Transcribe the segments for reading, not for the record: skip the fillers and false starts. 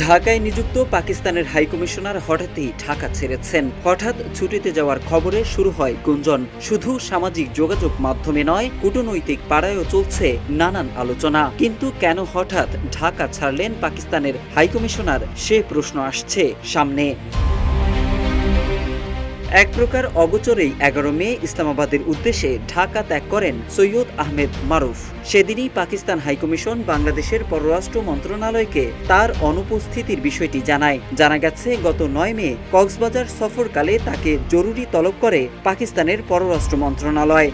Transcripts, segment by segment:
ঢাকায় নিযুক্ত পাকিস্তানের হাইকমিশনার হঠাৎই ঢাকা ছেড়েছেন। হঠাৎ ছুটিতে যাওয়ার খবরে শুরু হয় গুঞ্জন। শুধু সামাজিক যোগাযোগ মাধ্যমে নয়, কূটনৈতিক পাড়ায়ও চলছে নানান আলোচনা। কিন্তু কেন হঠাৎ ঢাকা ছাড়লেন পাকিস্তানের হাইকমিশনার, সে প্রশ্ন আসছে সামনে। এক প্রকার অগোচরেই 11 মে ইসলামাবাদের উদ্দেশ্যে ঢাকা ত্যাগ করেন সৈয়দ আহমেদ মারুফ। সেদিনই পাকিস্তান হাইকমিশন বাংলাদেশের পররাষ্ট্র মন্ত্রণালয়কে তার অনুপস্থিতির বিষয়টি জানায়। জানা গেছে, গত 9 মে কক্সবাজার সফরকালে তাকে জরুরি তলব করে পাকিস্তানের পররাষ্ট্র মন্ত্রণালয়।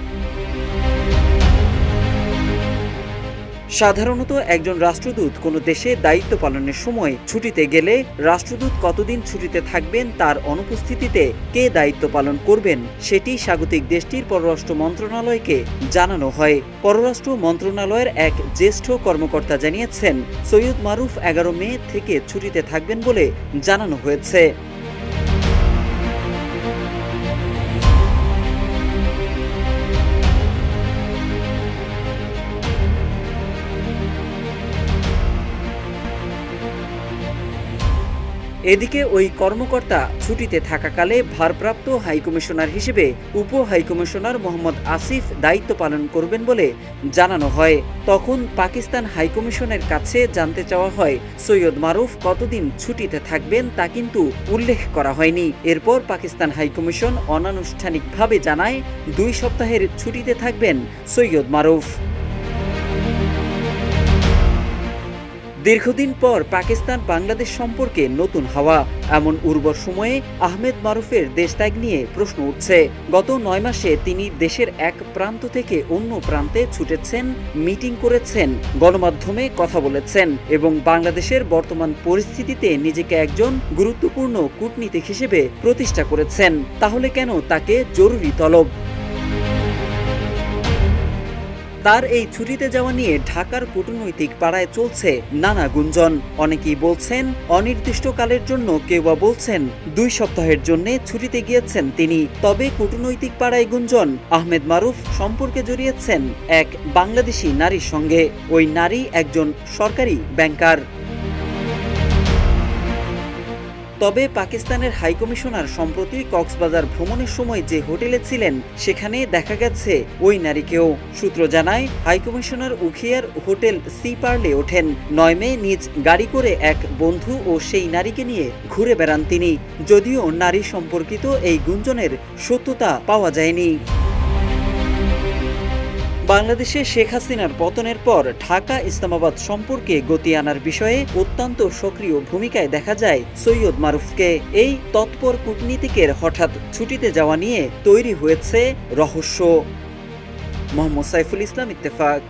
সাধারণত একজন রাষ্ট্রদূত কোনো দেশে দায়িত্ব পালনের সময় ছুটিতে গেলে রাষ্ট্রদূত কতদিন ছুটিতে থাকবেন, তার অনুপস্থিতিতে কে দায়িত্ব পালন করবেন, সেটি স্বাগতিক দেশটির পররাষ্ট্র মন্ত্রণালয়কে জানানো হয়। পররাষ্ট্র মন্ত্রণালয়ের এক জ্যেষ্ঠ কর্মকর্তা জানিয়েছেন, সৈয়দ মারুফ 11 মে থেকে ছুটিতে থাকবেন বলে জানানো হয়েছে। এদিকে ওই কর্মকর্তা ছুটিতে থাকাকালে ভারপ্রাপ্ত হাইকমিশনার হিসেবে উপ হাইকমিশনার মোহাম্মদ আসিফ দায়িত্ব পালন করবেন বলে জানানো হয়। তখন পাকিস্তান হাইকমিশনের কাছে জানতে চাওয়া হয়, সৈয়দ মারুফ কতদিন ছুটিতে থাকবেন তা কিন্তু উল্লেখ করা হয়নি। এরপর পাকিস্তান হাইকমিশন অনানুষ্ঠানিকভাবে জানায় 2 সপ্তাহের ছুটিতে থাকবেন সৈয়দ মারুফ। দীর্ঘদিন পর পাকিস্তান বাংলাদেশ সম্পর্কে নতুন হাওয়া। এমন উর্বর সময়ে আহমেদ মারুফের দেশত্যাগ নিয়ে প্রশ্ন উঠছে। গত 9 মাসে তিনি দেশের এক প্রান্ত থেকে অন্য প্রান্তে ছুটেছেন, মিটিং করেছেন, গণমাধ্যমে কথা বলেছেন এবং বাংলাদেশের বর্তমান পরিস্থিতিতে নিজেকে একজন গুরুত্বপূর্ণ কূটনীতিক হিসেবে প্রতিষ্ঠা করেছেন। তাহলে কেন তাকে জরুরি তলব? তার এই ছুটিতে যাওয়া নিয়ে ঢাকার কূটনৈতিক পাড়ায় চলছে নানা গুঞ্জন। অনেকেই বলছেন অনির্দিষ্টকালের জন্য, কেউ বা বলছেন 2 সপ্তাহের জন্য ছুটিতে গিয়েছেন তিনি। তবে কূটনৈতিক পাড়ায় গুঞ্জন, আহমেদ মারুফ সম্পর্কে জড়িয়েছেন এক বাংলাদেশি নারীর সঙ্গে। ওই নারী একজন সরকারি ব্যাংকার। তবে পাকিস্তানের হাইকমিশনার সম্প্রতি কক্সবাজার ভ্রমণের সময় যে হোটেলে ছিলেন, সেখানে দেখা গেছে ওই নারীকেও। সূত্র জানায়, হাইকমিশনার উখিয়ার হোটেল সি পার্লে ওঠেন। 9 মে নিজ গাড়ি করে এক বন্ধু ও সেই নারীকে নিয়ে ঘুরে বেড়ান তিনি। যদিও নারী সম্পর্কিত এই গুঞ্জনের সত্যতা পাওয়া যায়নি। বাংলাদেশে শেখ হাসিনার পতনের পর ঢাকা ইসলামাবাদ সম্পর্কে গতি আনার বিষয়ে অত্যন্ত সক্রিয় ভূমিকায় দেখা যায় সৈয়দ মারুফকে। এই তৎপর কূটনীতিকের হঠাৎ ছুটিতে যাওয়া নিয়ে তৈরি হয়েছে রহস্য। মোহাম্মদ সাইফুল ইসলাম, ইত্তেফাক।